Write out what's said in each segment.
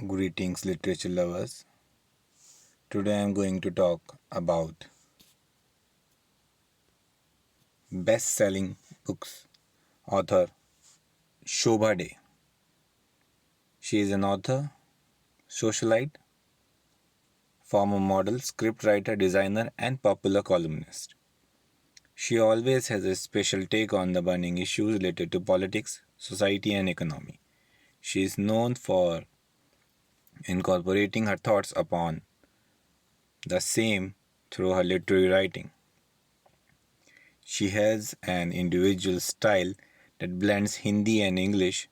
Greetings, literature lovers. Today I am going to talk about best selling books author Shobha Day. She is an author, socialite, former model, scriptwriter, designer, and popular columnist. She always has a special take on the burning issues related to politics, society, and economy. She is known for incorporating her thoughts upon the same through her literary writing. She has an individual style that blends Hindi and English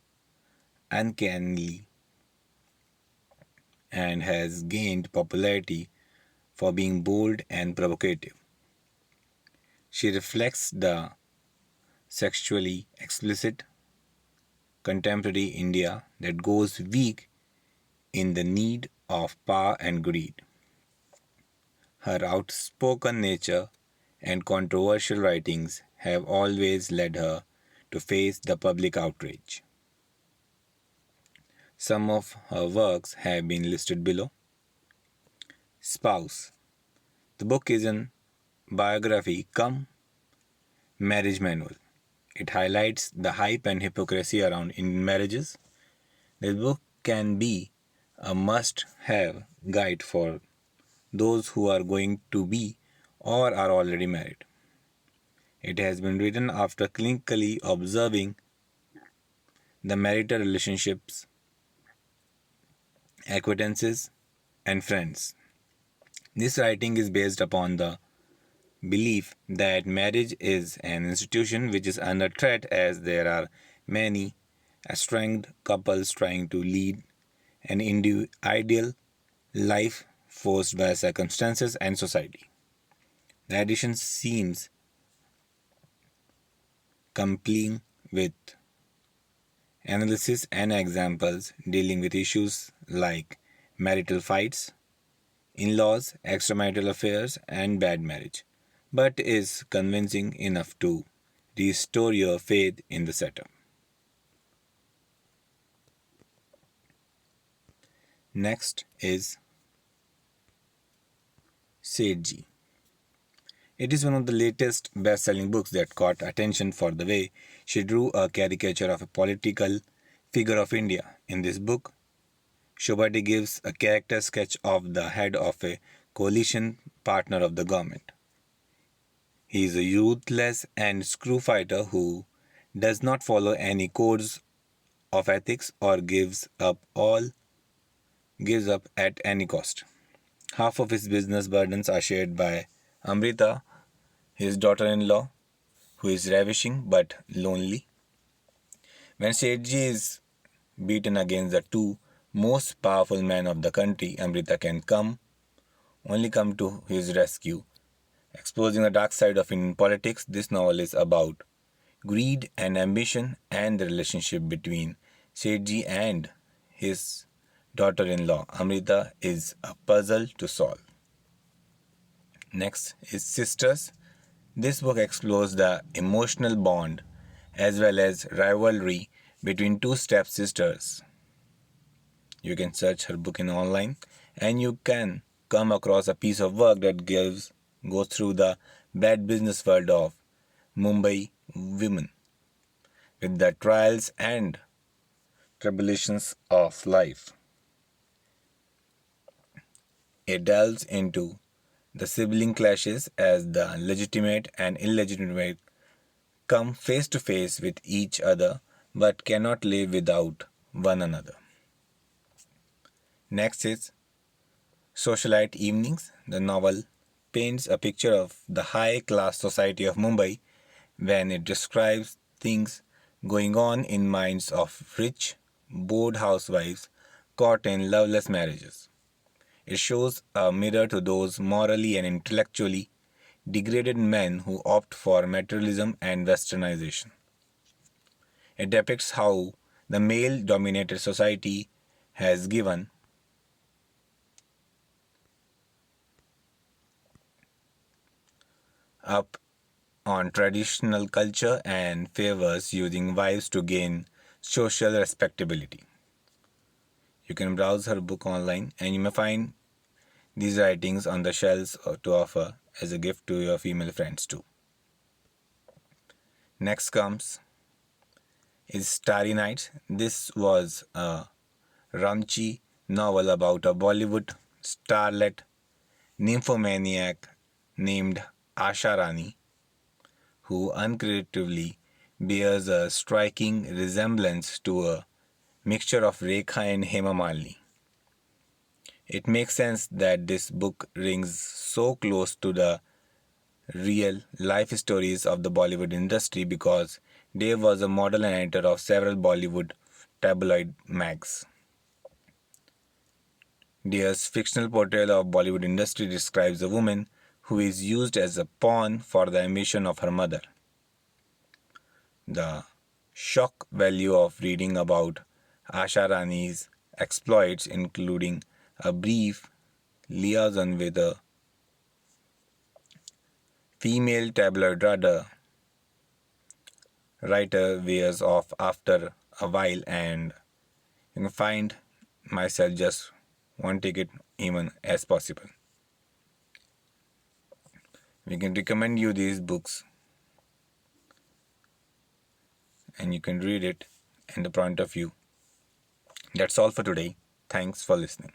uncannily and has gained popularity for being bold and provocative. She reflects the sexually explicit contemporary India that goes weak in the need of power and greed. Her outspoken nature and controversial writings have always led her to face the public outrage. Some of her works have been listed below. Spouse. The book is an biography come marriage manual. It highlights the hype and hypocrisy around Indian marriages. This book can be a must have guide for those who are going to be or are already married. It has been written after clinically observing the marital relationships, acquaintances, and friends. This writing is based upon the belief that marriage is an institution which is under threat as there are many estranged couples trying to lead an ideal life forced by circumstances and society. The edition seems compelling with analysis and examples dealing with issues like marital fights, in laws, extramarital affairs, and bad marriage, but is convincing enough to restore your faith in the setup. Next is Sethji. It is one of the latest best selling books that caught attention for the way she drew a caricature of a political figure of India. In this book, Shobhati gives a character sketch of the head of a coalition partner of the government. He is a ruthless and screw fighter who does not follow any codes of ethics or gives up at any cost. Half of his business burdens are shared by Amrita, his daughter-in-law, who is ravishing but lonely. When Sethji is beaten against the two most powerful men of the country, Amrita can only come to his rescue. Exposing the dark side of Indian politics, this novel is about greed and ambition and the relationship between Sethji and his daughter-in-law. Amrita is a puzzle to solve. Next is Sisters. This book explores the emotional bond as well as rivalry between two stepsisters. You can search her book in online and you can come across a piece of work that goes through the bad business world of Mumbai women with the trials and tribulations of life. It delves into the sibling clashes as the legitimate and illegitimate come face to face with each other but cannot live without one another. Next is Socialite Evenings. The novel paints a picture of the high class society of Mumbai when it describes things going on in minds of rich, bored housewives caught in loveless marriages. It shows a mirror to those morally and intellectually degraded men who opt for materialism and westernization. It depicts how the male dominated society has given up on traditional culture and favors using wives to gain social respectability. You can browse her book online and you may find these writings on the shelves to offer as a gift to your female friends too. Next comes is Starry Nights. This was a raunchy novel about a Bollywood starlet nymphomaniac named Asha Rani, who uncreatively bears a striking resemblance to a mixture of Rekha and Hema Malini. It makes sense that this book rings so close to the real life stories of the Bollywood industry because Dave was a model and editor of several Bollywood tabloid mags. Dear's fictional portrayal of Bollywood industry describes a woman who is used as a pawn for the ambition of her mother. The shock value of reading about Asha Rani's exploits, including a brief liaison with a female tabloid writer, wears off after a while, and you can find myself just won't take it even as possible. We can recommend you these books and you can read it in the point of view. That's all for today. Thanks for listening.